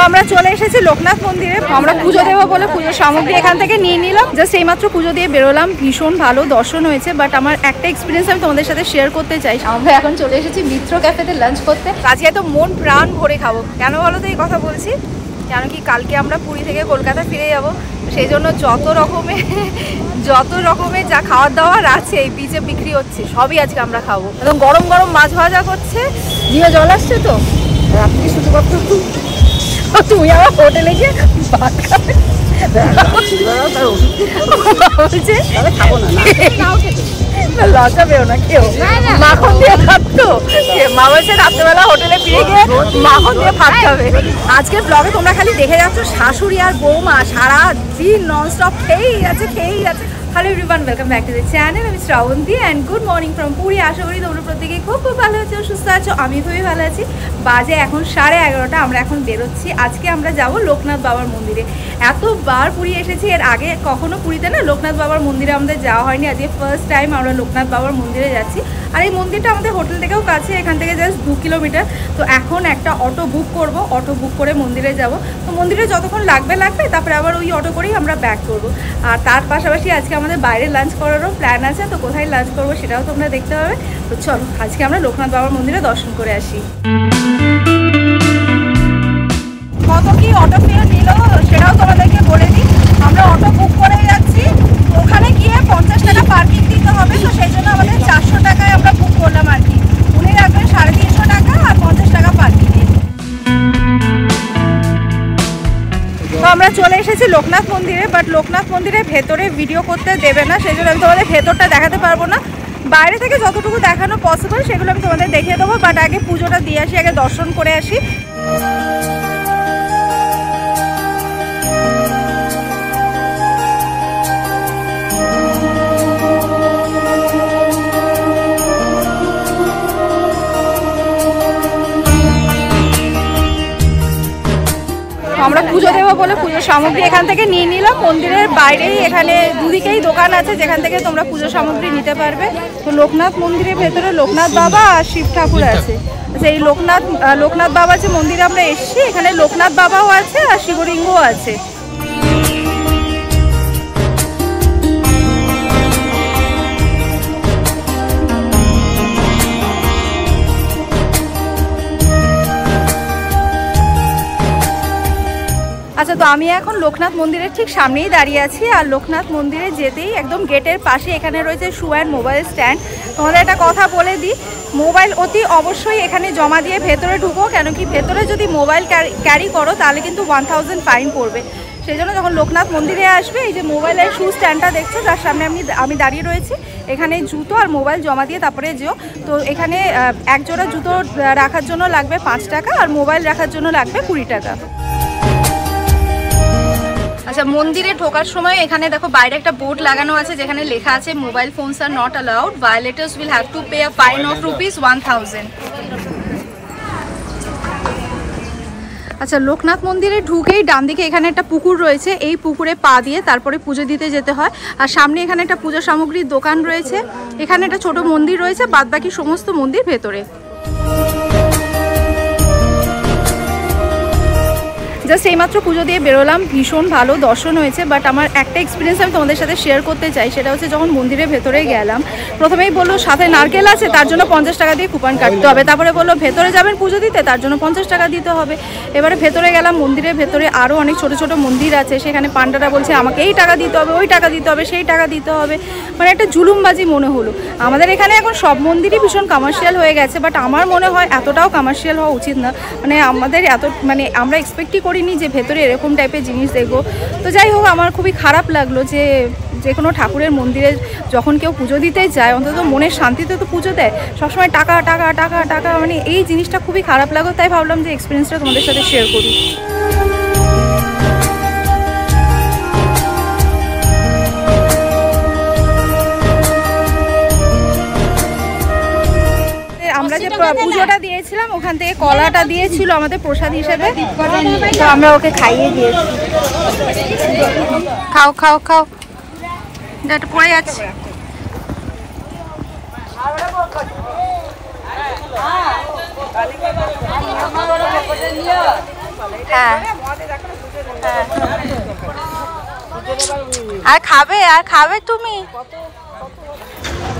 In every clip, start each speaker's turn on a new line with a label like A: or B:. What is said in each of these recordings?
A: আমরা চলে এসেছি লোকনাথ মন্দিরে। আমরা পুজো দেবো বলে পুজোর সামগ্রী এখান থেকে নিয়ে নিলাম। জাস্ট এইমাত্র পুজো দিয়ে বেরোলাম, ভীষণ ভালো দর্শন হয়েছে। বাট আমার একটা এক্সপিরিয়েন্স আমি তোমাদের সাথে শেয়ার করতে চাই। আমরা এখন চলে এসেছি মিত্র ক্যাফেতে লাঞ্চ করতে। আজকে তো মন প্রাণ ভরে খাবো। কেন বলো তো এই কথা বলছি? কেন কি কালকে আমরা পুরী থেকে কলকাতা ফিরে যাব, সেই জন্য যত রকমের যা খাওয়ার দাওয়ার আছে এই বিচে বিক্রি হচ্ছে সবই আজকে আমরা খাবো। একদম গরম গরম মাছ ভাজা করছে, জিভে জল আসছে। তো রাত্রি শুধুমাত্র তুমি আমার হোটেলে গিয়ে ভাত খাবে লজ্জা পেও না, কেউ মাখন দিয়ে খাতো। মা বলছে রাত্রেবেলা হোটেলে ফিরে গিয়ে মাখন দিয়ে ভাত খাবে। আজকের ব্লগে তোমরা খালি দেখে যাচ্ছ শাশুড়ি আর বৌমা সারা দিন ননস্টপ খেয়েই আছে। Hello everyone, welcome back to the channel. আমি Srabanti and good morning from Puri. আশা করি তোমরা প্রত্যেকে খুব ভালো আছো, সুস্থ আছো। আমি খুবই ভালো আছি। বাজে এখন 11:30। আমরা এখন বেরোচ্ছি। আজকে আমরা যাব লোকনাথ বাবার মন্দিরে। এতবার পুরী এসেছি, এর আগে কখনো পুরীতে না লোকনাথ বাবার মন্দিরে আমাদের যাওয়া হয়নি। আজকে ফার্স্ট টাইম আমরা লোকনাথ বাবার মন্দিরে যাচ্ছি। আর এই মন্দিরটা আমাদের হোটেল থেকেও কাছে, এখান থেকে জাস্ট 2 কিলোমিটার। তো এখন একটা অটো বুক করব, অটো বুক করে মন্দিরে যাব। তো মন্দিরে যতক্ষণ লাগবে তারপরে আবার ওই অটো করেই আমরা ব্যাক করব। আর তার পাশাপাশি আজকে আমাদের বাইরে লাঞ্চ করারও প্ল্যান আছে। তো কোথায় লাঞ্চ করবো সেটাও তোমরা দেখতে পাবে। তো চলো আজকে আমরা লোকনাথ বাবার মন্দিরে দর্শন করে আসি। কত কি অটো ফেয়ার নিল সেটাও তোমাদেরকে বলে দিই। আমরা অটো বুক করে যাচ্ছি, ওখানে গিয়ে 50 টাকা পার্কিং দিতে হবে। তো সেই জন্য আমাদের 400 টাকায় আমরা বুক করলাম আর কি। উনি রাখবেন 350 টাকা আর 50 টাকা পার্কিং। তো আমরা চলে এসেছি লোকনাথ মন্দিরে। বাট লোকনাথ মন্দিরের ভেতরে ভিডিও করতে দেবে না, সেই জন্য আমি তোমাদের ভেতরটা দেখাতে পারবো না। বাইরে থেকে যতটুকু দেখানো পসিবল সেগুলো আমি তোমাদের দেখিয়ে দেবো। বাট আগে পুজোটা দিয়ে আসি, আগে দর্শন করে আসি। আমরা পুজো দেবো বলে পুজোর সামগ্রী এখান থেকে নিয়ে নিলাম। মন্দিরের বাইরেই এখানে দুদিকেই দোকান আছে যেখান থেকে তোমরা পুজোর সামগ্রী নিতে পারবে। তো লোকনাথ মন্দিরের ভেতরে লোকনাথ বাবা আর শিব ঠাকুর আছে। আচ্ছা, এই লোকনাথ বাবা যে মন্দিরে আমরা এসেছি, এখানে লোকনাথ বাবাও আছে আর শিবলিঙ্গও আছে। আচ্ছা, তো আমি এখন লোকনাথ মন্দিরের ঠিক সামনেই দাঁড়িয়ে আছি। আর লোকনাথ মন্দিরে যেতেই একদম গেটের পাশে এখানে রয়েছে শু অ্যান্ড মোবাইল স্ট্যান্ড। তোমাদের একটা কথা বলে দিই, মোবাইল অতি অবশ্যই এখানে জমা দিয়ে ভেতরে ঢুকো। কেন কি ভেতরে যদি মোবাইল ক্যারি করো তাহলে কিন্তু 1000 ফাইন পড়বে। সেই জন্য যখন লোকনাথ মন্দিরে আসবে, এই যে মোবাইলের শু স্ট্যান্ডটা দেখছো যার সামনে আমি দাঁড়িয়ে রয়েছি, এখানে জুতো আর মোবাইল জমা দিয়ে তারপরে যেও। তো এখানে এক জোড়া জুতো রাখার জন্য লাগবে 5 টাকা আর মোবাইল রাখার জন্য লাগবে 20 টাকা। আচ্ছা, মন্দিরে ঢোকার সময় এখানে দেখো বাইরে একটা বোর্ড লাগানো আছে যেখানে লেখা আছে mobile phones are not allowed, violators will have to pay a fine of ₹1000। আচ্ছা, লোকনাথ মন্দিরে ঢুকেই ডান দিকে এখানে একটা পুকুর রয়েছে। এই পুকুরে পা দিয়ে তারপরে পুজো দিতে যেতে হয়। আর সামনে এখানে একটা পূজা সামগ্রীর দোকান রয়েছে। এখানে একটা ছোট মন্দির রয়েছে, বাদবাকি সমস্ত মন্দির ভেতরে। জাস্ট এইমাত্র পুজো দিয়ে বেরোলাম, ভীষণ ভালো দর্শন হয়েছে। বাট আমার একটা এক্সপিরিয়েন্স আমি তোমাদের সাথে শেয়ার করতে চাই। সেটা হচ্ছে যখন মন্দিরের ভেতরে গেলাম, প্রথমেই বললো সাথে নারকেল আছে, তার জন্য 50 টাকা দিয়ে কুপন কাটতে হবে। তারপরে বললো ভেতরে যাবেন পুজো দিতে, তার জন্য 50 টাকা দিতে হবে। এবারে ভেতরে গেলাম, মন্দিরের ভেতরে আরও অনেক ছোট ছোট মন্দির আছে। সেখানে পান্ডারা বলছে আমাকে এই টাকা দিতে হবে, ওই টাকা দিতে হবে, সেই টাকা দিতে হবে। মানে একটা জুলুমবাজি মনে হলো। আমাদের এখানে এখন সব মন্দিরই ভীষণ কমার্শিয়াল হয়ে গেছে। বাট আমার মনে হয় এতটাও কমার্শিয়াল হওয়া উচিত না। মানে আমাদের আমরা এক্সপেক্টই করি যে ভেতরে এরকম টাইপের জিনিস দেখবো। তো যাই হোক, আমার খুবই খারাপ লাগলো যে কোনো ঠাকুরের মন্দিরে যখন কেউ পুজো দিতে যায় অন্তত মনের শান্তিতে তো পুজো দেয়, সবসময় টাকা টাকা টাকা টাকা, মানে এই জিনিসটা খুবই খারাপ লাগলো। তাই ভাবলাম যে এক্সপিরিয়েন্সটা তোমাদের সাথে শেয়ার করি। আমরা যে পুজোটা দিয়েছিলাম ওখান থেকে কলাটা দিয়েছিল আমাদের প্রসাদ হিসেবে। তো আমরা ওকে খাইয়ে দিয়েছি। খাও খাও খাও, এটা পড়ে যাচ্ছে। হ্যাঁ, আর খাবে তুমি?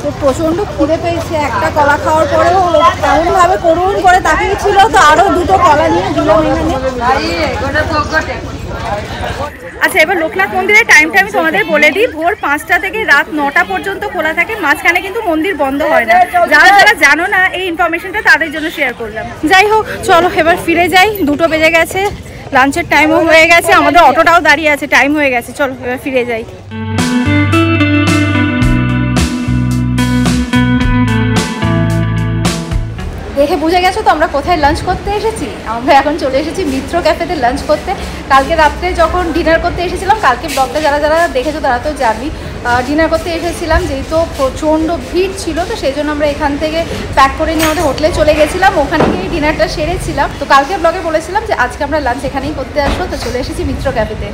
A: তো প্রচন্ড খিদে পেয়েছে, একটা কলা খাওয়ার পরেও এমন ভাবে করুণ করে তাকিয়েছিল, তো আরো দুটো কলা নিয়ে দিলাম এখানে। আচ্ছা, এবার লোকনাথ মন্দিরের টাইমটা আমি তোমাদের বলে দিই। ভোর 5টা থেকে রাত 9টা পর্যন্ত খোলা থাকে, মাঝখানে কিন্তু মন্দির বন্ধ হয় না। যারা যারা জানো না এই ইনফরমেশনটা তাদের জন্য শেয়ার করলাম। যাই হোক, চলো এবার ফিরে যাই, 2টো বেজে গেছে, লাঞ্চের টাইমও হয়ে গেছে, আমাদের অটোটাও দাঁড়িয়ে আছে, টাইম হয়ে গেছে, চলো এবার ফিরে যাই। দেখে বুঝে গেছো তো আমরা কোথায় লাঞ্চ করতে এসেছি। আমরা এখন চলে এসেছি মিত্র ক্যাফেতে লাঞ্চ করতে। কালকে রাত্রে যখন ডিনার করতে এসেছিলাম, কালকে ব্লগটা যারা যারা দেখেছো তারা তো জানি, ডিনার করতে এসেছিলাম, যেহেতু প্রচণ্ড ভিড় ছিল, তো সেই জন্য আমরা এখান থেকে প্যাক করে নিয়ে আমাদের হোটেলে চলে গেছিলাম, ওখানে গিয়ে ডিনারটা সেরেছিলাম। তো কালকে ব্লগে বলেছিলাম যে আজকে আমরা লাঞ্চ এখানেই করতে আসবো, তো চলে এসেছি মিত্র ক্যাফেতে।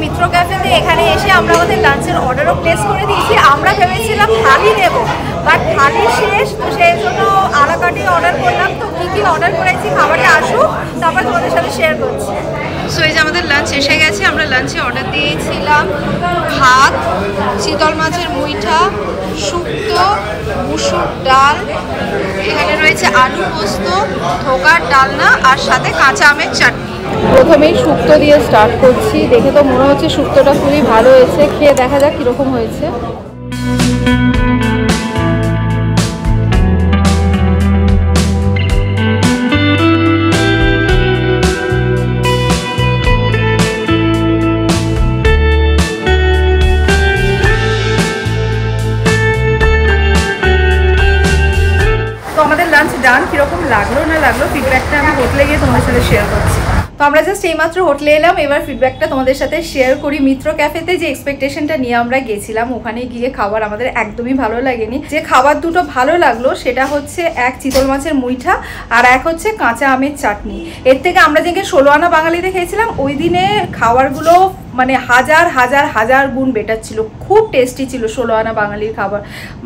A: মিত্র ক্যাফেতে এখানে এসে আমরা আমাদের লাঞ্চের অর্ডারও প্লেস করে দিয়েছি। আমরা ভেবেছিলাম থালি নেব, বাট থালি শেষ, তো সেই জন্য আলাকাটি অর্ডার করলাম। তো কী কী অর্ডার করেছি খাবারটা আসুক, তারপর তোমাদের সাথে শেয়ার করছি। সো এই যে আমাদের লাঞ্চ এসে গেছে। আমরা লাঞ্চে অর্ডার দিয়েছিলাম ভাত, চিতল মাছের মুইঠা, শুক্তো, মুসুর ডাল, এখানে রয়েছে আলু পোস্ত, ধোকার ডালনা, আর সাথে কাঁচা আমের চাটনি। প্রথমেই শুক্তো দিয়ে স্টার্ট করছি। দেখে তো মনে হচ্ছে শুক্তোটা খুবই ভালো হয়েছে, খেয়ে দেখা যাক কীরকম হয়েছে। তো আমাদের লাঞ্চ ডান, কীরকম লাগলো না লাগলো ফিডব্যাকটা আমি হোটেলে গিয়ে তোমাদের সাথে শেয়ার করছি। তো আমরা জাস্ট এইমাত্র হোটেলে এলাম, এবার ফিডব্যাকটা তোমাদের সাথে শেয়ার করি। মিত্র ক্যাফেতে যে এক্সপেকটেশনটা নিয়ে আমরা গেছিলাম, ওখানে গিয়ে খাবার আমাদের একদমই ভালো লাগেনি। যে খাবার দুটো ভালো লাগলো সেটা হচ্ছে এক চিতল মাছের মুইঠা, আর এক হচ্ছে কাঁচা আমের চাটনি। এর থেকে আমরা যেদিকে 16 আনা বাঙালিতে খেয়েছিলাম, ওই দিনে খাবারগুলো মানে হাজার হাজার হাজার গুণ বেটার ছিল, খুব টেস্টি ছিল 16 আনা বাঙালির খাবার।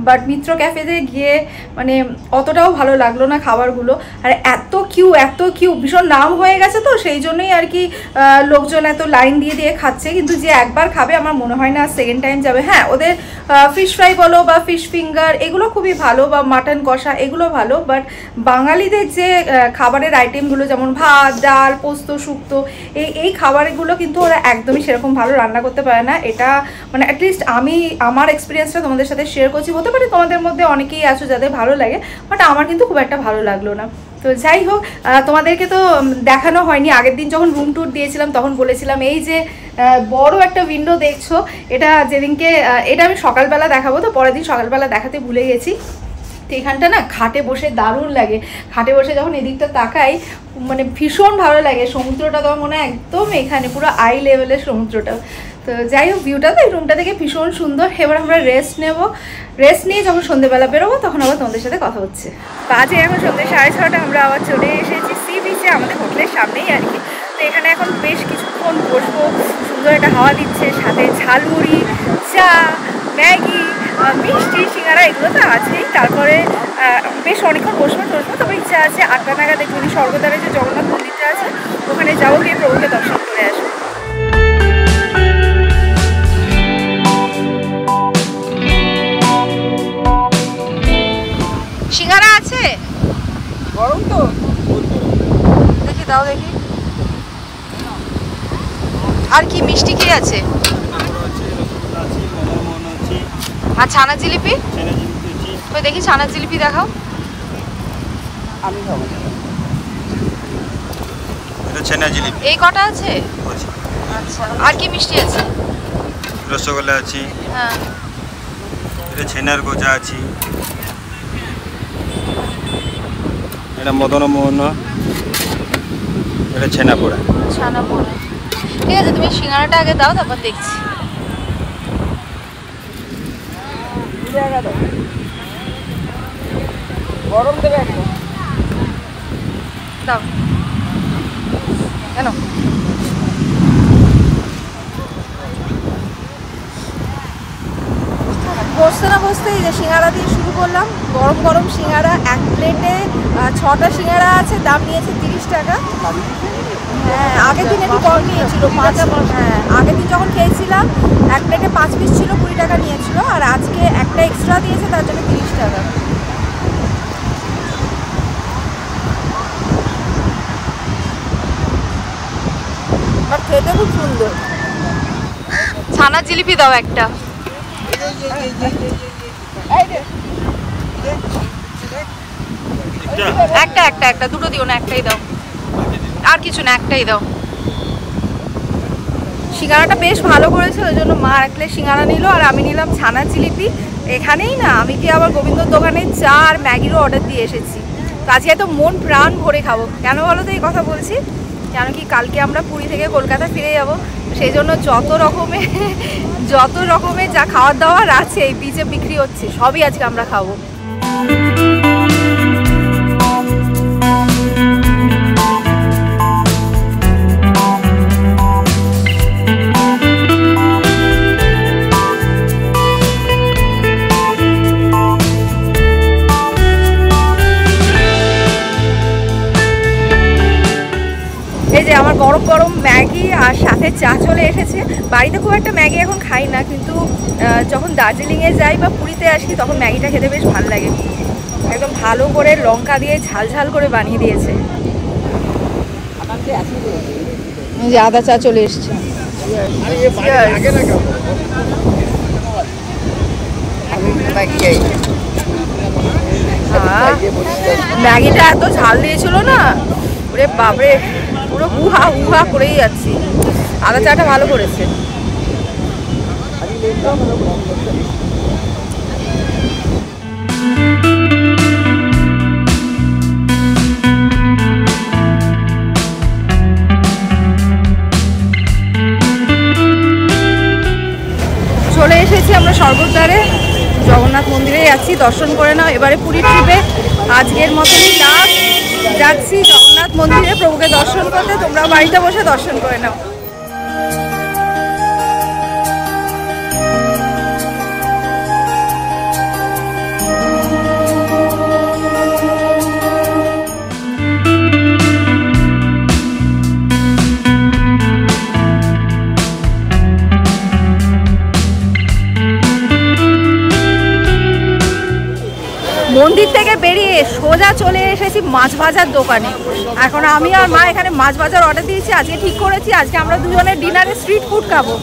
A: বাট মিত্র ক্যাফেতে গিয়ে মানে অতটাও ভালো লাগলো না খাবারগুলো। আর এত কিউ ভীষণ নাম হয়ে গেছে, তো সেই জন্যই আর কি লোকজন এত লাইন দিয়ে দিয়ে খাচ্ছে। কিন্তু যে একবার খাবে আমার মনে হয় না সেকেন্ড টাইম যাবে। হ্যাঁ, ওদের ফিশ ফ্রাই বলো বা ফিশ ফিঙ্গার এগুলো খুবই ভালো, বা মাটন কষা এগুলো ভালো। বাট বাঙালিদের যে খাবারের আইটেমগুলো যেমন ভাত, ডাল, পোস্ত, শুক্তো, এই খাবারগুলো কিন্তু ওরা একদমই সেরকম ভালো রান্না করতে পারে না। এটা মানে অ্যাটলিস্ট আমি আমার এক্সপিরিয়েন্সটা তোমাদের সাথে শেয়ার করছি। হতে পারে তোমাদের মধ্যে অনেকেই আছো যাদের ভালো লাগে, বাট আমার কিন্তু খুব একটা ভালো লাগলো না। তো যাই হোক, তোমাদেরকে তো দেখানো হয়নি। আগের দিন যখন রুম ট্যুর দিয়েছিলাম তখন বলেছিলাম এই যে বড় একটা উইন্ডো দেখছো, এটা যেদিনকে এটা আমি সকালবেলা দেখাবো, তো পরের দিন সকালবেলা দেখাতে ভুলে গেছি। তো এখানটা না খাটে বসে দারুণ লাগে। খাটে বসে যখন এদিকটা তাকাই মানে ভীষণ ভালো লাগে। সমুদ্রটা তো মনে হয় একদম এখানে পুরো আই লেভেলের সমুদ্রটা। তো যাই হোক, ভিউটা তো এই রুমটা থেকে ভীষণ সুন্দর। এবার আমরা রেস্ট নেব, রেস্ট নিয়ে যখন সন্ধ্যেবেলা বেরোবো তখন আবার তোমাদের সাথে কথা হচ্ছে। বাজে এখন সন্ধ্যে 6:30, আমরা আবার চলে এসেছি সি বিচে, আমাদের হোটেলের সামনেই আর কি। তো এখানে এখন বেশ কিছুক্ষণ বসবো, সুন্দর একটা হাওয়া দিচ্ছে, সাথে ঝালমুড়ি, চা, ম্যাগি, মিষ্টি, সিঙ্গারা এগুলো তো আছেই। তারপরে বেশ অনেকক্ষণ বসবো টসবো। তবে ইচ্ছা আছে 8টা নাগাদ দেখুন স্বর্গদ্বারে যে জগন্নাথ মন্দিরটা আছে ওখানে যাবো, গিয়ে প্রভুকে দর্শন করে আসবো। সিঙ্গারা আছে? গরম তো, দেখি দাও দেখি। আর কি মিষ্টি কি আছে? আর ছানা জিলিপি? ওই দেখি ছানা জিলিপি দেখাও। আমি খাবো এটা ছানা জিলিপি। এই কটা আছে? আচ্ছা, আর কি মিষ্টি আছে? রসগোল্লা আছে, হ্যাঁ, এটা ছানার গোজা আছে, এটা মদন মোহন, এটা ছানা পোড়া। ছানা পোড়া, ঠিক আছে। তুমি সিঙ্গারাটা আগে দাও, তারপর দেখছি।
B: গরম দেবে একদম।
A: দাও কেন বসতে না বসতেই যে সিঙ্গারা দিয়ে শুরু করলাম। গরম গরম সিঙ্গারা, এক প্লেটে 6টা সিঙ্গারা আছে, দাম নিয়েছে 30 টাকা। হ্যাঁ, আগের দিন একটু কম নিয়েছিল, 5। হ্যাঁ, আগের দিন যখন খেয়েছিলাম এক প্লেটে 5 পিস ছিল, 20 টাকা নিয়েছিল, আর আজকে একটা এক্সট্রা দিয়েছে, তার জন্য 30 টাকা। আর খেতে খুব সুন্দর। ছানার জিলিপি দাও একটা। একটা একটা একটা দুটো দিও না, একটাই দাও, আর কিছু না, একটাই দাও। সিঙ্গারাটা বেশ ভালো করেছে, ওই জন্য মা এক প্লেট সিঙ্গারা নিল আর আমি নিলাম ছানার জিলিপি। এখানেই না আমি কি আবার গোবিন্দর দোকানে চা আর ম্যাগিরও অর্ডার দিয়ে এসেছি। তো আজকে তো মন প্রাণ ভরে খাবো। কেন বলো তো এই কথা বলছি? কেন কি কালকে আমরা পুরী থেকে কলকাতা ফিরে যাব, সেই জন্য যত রকমের যা খাওয়ার দাওয়ার আছে এই বিচে বিক্রি হচ্ছে, সবই আজকে আমরা খাবো। এই যে আমার গরম গরম ম্যাগি আর সাথে চা চলে এসেছে। বাড়িতে খুব একটা ম্যাগি এখন খাই না, কিন্তু যখন দার্জিলিংয়ে যাই বা পুরীতে আসি তখন ম্যাগিটা খেতে বেশ ভালো লাগে। একদম ভালো করে লঙ্কা দিয়ে ঝাল ঝাল করে বানিয়ে দিয়েছে। যে আদা চা চলে এসছে। ম্যাগিটা এত ঝাল দিয়েছিল না, ওরে বাপরে, পুরো হুহা হুহা করেই যাচ্ছি। আদা চাটা ভালো করেছে। চলে এসেছি আমরা স্বর্গদ্বারে, জগন্নাথ মন্দিরে যাচ্ছি, দর্শন করে নাও। এবারে পুরীর ট্রিপে আজকের মতনই লাস্ট যাচ্ছি জগন্নাথ মন্দিরে প্রভুকে দর্শন করতে। তোমরা বাড়িতে বসে দর্শন করে নাও। মন্দির থেকে বেরিয়ে সোজা চলে এসেছি মাছ ভাজার দোকানে। এখন আমি আর মা এখানে মাছ ভাজার অর্ডার দিয়েছি। আজকে ঠিক করেছি আজকে আমরা দুজনে ডিনারে স্ট্রিট ফুড খাবো।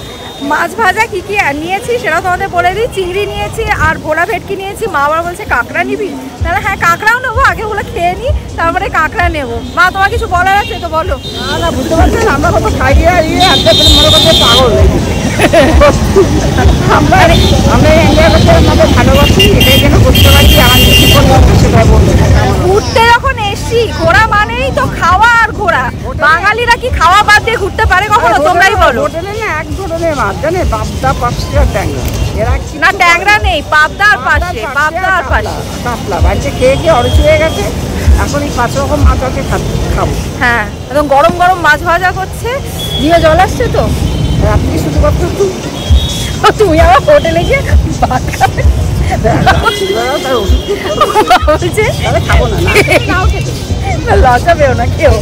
A: মাছ ভাজা কী কী নিয়েছি সেটা তোমাদের বলে দিই। চিংড়ি নিয়েছি আর ভোলা ভেটকি নিয়েছি। মা আবার বলছে কাঁকড়া নিবি, তাহলে হ্যাঁ কাঁকড়াও নেবো, আগে বলে খেয়ে নিই তারপরে কাঁকড়া নেবো। মা তোমার কিছু বলার আছে তো বলো।
B: না বুঝতে পারছেন, আমরা কত খাইয়ে মনে করতে পাগল হয়ে গেছি। আমরা এনজয় করতে আমাদের ভালোবাসি, এটাই যেন করতে পারি। আমার কি করবো সেটাই বলবো।
A: ঘুরতে যখন এসছি, ঘোরা মানেই তো খাওয়া আর ঘোরা। বাঙালিরা কি খাওয়া বাদ দিয়ে ঘুরতে পারে কখনো? তোমরাই বলো।
B: হোটেলে না এক ধরনের মাছ জানে, পাবদা, পার্শে আর ট্যাংরা।
A: না ট্যাংরা নেই, পাবদার পাশে, পাবদার পাশে
B: কাতলা। বাড়িতে খেয়ে খেয়ে অরুচি হয়ে গেছে, এখন এই 5 রকম মাছ আছে খাবো।
A: হ্যাঁ, একদম গরম গরম মাছ ভাজা করছে, জিভে জল আসছে তো।
B: রাত্রি শুধুমাত্র
A: তুমি আবার হোটেলে গিয়ে ভাত খাবে, লজ্জা পেও না কেউ।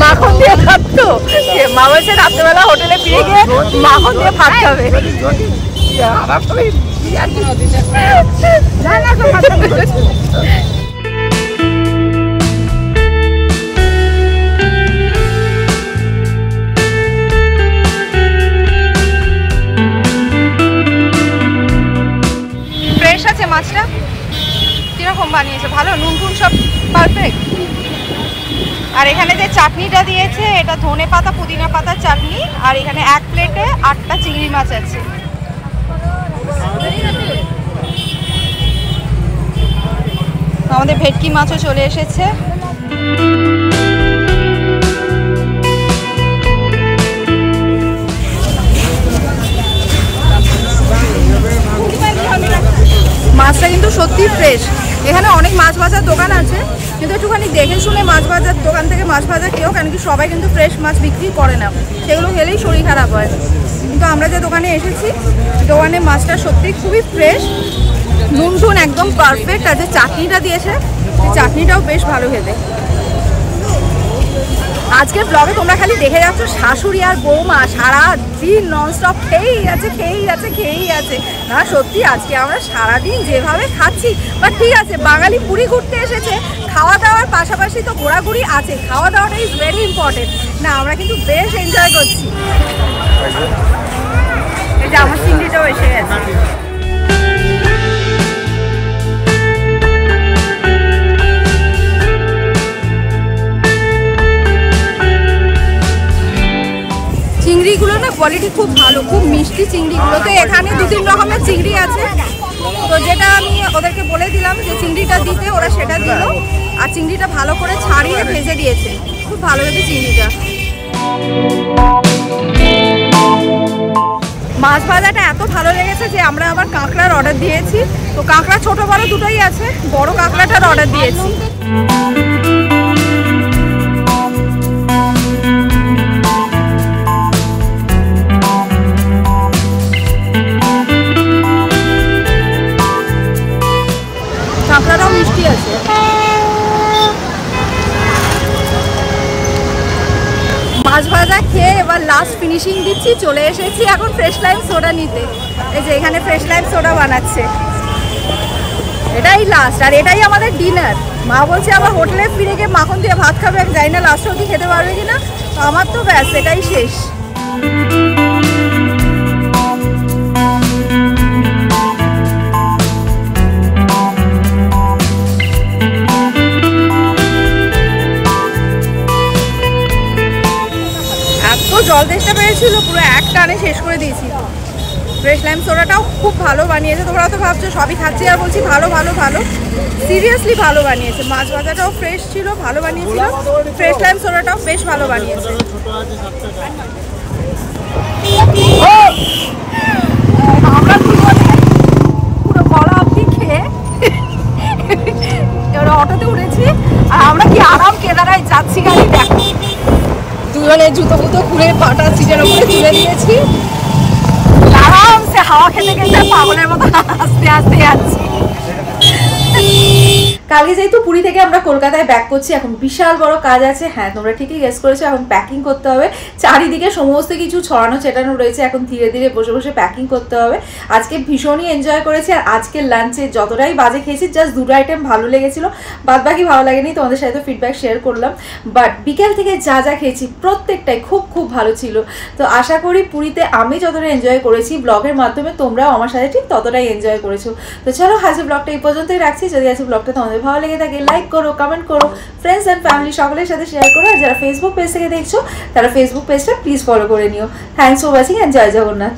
A: মাখন দিয়ে ভাত তো মা বলছে রাত্রেবেলা হোটেলে ফিরে গিয়ে মাখন দিয়ে ভাত খাবে। ফ্রেশ আছে মাছটা? কিরকম বানিয়েছে? ভালো? নুন টুন সব পারফেক্ট? আর এখানে যে চাটনিটা দিয়েছে এটা ধনে পাতা পুদিনা পাতার চাটনি, আর এখানে এক প্লেটে 8টা চিংড়ি মাছ আছে। আমাদের ভেটকি মাছও চলে এসেছে। মাছটা কিন্তু সত্যি ফ্রেশ। এখানে অনেক মাছ ভাজার দোকান আছে, কিন্তু একটুখানি দেখে শুনে মাছ ভাজার দোকান থেকে মাছ ভাজা খেয়েও, কেন কি সবাই কিন্তু ফ্রেশ মাছ বিক্রি করে না, সেগুলো খেলেই শরীর খারাপ হয়। কিন্তু আমরা যে দোকানে এসেছি, দোকানে মাছটা সত্যি খুবই ফ্রেশ, নুন টুন একদম পারফেক্ট, আর যে চাটনিটা দিয়েছে সেই চাটনিটাও বেশ ভালো খেতে। আজকের ব্লগে তোমরা খালি দেখে যাচ্ছ শাশুড়ি আর বৌমা সারা দিন ননস্টপ খেয়েই আছে। না সত্যি আজকে আমরা সারাদিন যেভাবে খাচ্ছি, বাট ঠিক আছে, বাঙালি পুরী ঘুরতে এসেছে, খাওয়া দাওয়ার পাশাপাশি তো ঘোরাঘুরি আছে, খাওয়া দাওয়াটা ইজ ভেরি ইম্পর্টেন্ট। না আমরা কিন্তু বেশ এনজয় করছি। এই যে আমার চিংড়িটাও এসে গেছে। চিংড়িগুলো না কোয়ালিটি খুব ভালো, খুব মিষ্টি চিংড়িগুলো। তো এখানে 2-3 রকমের চিংড়ি আছে, তো যেটা আমি ওদেরকে বলে দিলাম যে চিংড়িটা দিতে, ওরা সেটা দিল, আর চিংড়িটা ভালো করে ছাড়িয়ে ভেজে দিয়েছে, খুব ভালো হয়েছে চিংড়িটা। মাছ ভাজাটা এত ভালো লেগেছে যে আমরা আবার কাঁকড়ার অর্ডার দিয়েছি। তো কাঁকড়া ছোট বড় দুটোই আছে, বড় কাঁকড়াটার অর্ডার দিয়েছি। কাঁকড়াটাও মিষ্টি আছে। মাছ ভাজা খেয়ে এবার লাস্ট ফিনিশিং দিচ্ছি, চলে এসেছি এখন ফ্রেশ লাইম সোডা নিতে। এই যে এখানে ফ্রেশ লাইম সোডা বানাচ্ছে, এটাই লাস্ট, আর এটাই আমাদের ডিনার। মা বলছে আবার হোটেলে ফিরে গিয়ে মাখন দিয়ে ভাত খাবে, আমি জানি না লাস্ট অবধি খেতে পারবে কিনা। আমার তো ব্যাস এটাই শেষ। জল তেষ্টা পেয়েছিল, পুরো এক টানে শেষ করে দিয়েছি। ফ্রেশ লাইম সোডাটাও খুব ভালো বানিয়েছে। তোমরা তো ভাবছো সবই খাচ্ছি আর বলছি ভালো, সিরিয়াসলি ভালো বানিয়েছে। মাছ ভাজাটাও ফ্রেশ ছিল, ভালো বানিয়েছিল। ফ্রেশ লাইম সোডাটাও বেশ ভালো বানিয়েছে। আমরা পুরো গলা অবধি খেয়ে এবার অটোতে উঠেছি, আর আমরা কি আরাম কেদারায় যাচ্ছি, গাড়ি দেখো, দুজনে জুতো খুলে পাটা সিটের উপরে তুলে দিয়েছি, আরামসে হাওয়া খেতে খেতে পাগলের মতো আস্তে যাচ্ছি। কালকে যেহেতু পুরী থেকে আমরা কলকাতায় ব্যাক করছি, এখন বিশাল বড় কাজ আছে। হ্যাঁ তোমরা ঠিকই গেস করেছো, এখন প্যাকিং করতে হবে। চারিদিকে সমস্ত কিছু ছড়ানো ছেটানো রয়েছে, এখন ধীরে ধীরে বসে বসে প্যাকিং করতে হবে। আজকে ভীষণই এনজয় করেছি, আর আজকের লাঞ্চে যতটাই বাজে খেয়েছি, জাস্ট 2টো আইটেম ভালো লেগেছিলো, বাদ বাকি ভালো লাগেনি। তোমাদের সাথে তো ফিডব্যাক শেয়ার করলাম, বাট বিকেল থেকে যা খেয়েছি প্রত্যেকটাই খুব ভালো ছিল। তো আশা করি পুরীতে আমি যতটা এনজয় করেছি ব্লগের মাধ্যমে, তোমরাও আমার সাথে ঠিক ততটাই এনজয় করেছো। তো চলো আজকে ব্লগটা এই পর্যন্তই রাখছি। যদি আজকে ব্লগটা তোমাদের ভালো লেগে থাকে, লাইক করো, কমেন্ট করো, ফ্রেন্ডস অ্যান্ড ফ্যামিলি সকলের সাথে শেয়ার করো। আর যারা ফেসবুক পেজ থেকে দেখছো, তারা ফেসবুক পেজটা প্লিজ ফলো করে নিও। থ্যাংকস ফর ওয়াচিং অ্যান্ড জয় জগন্নাথ।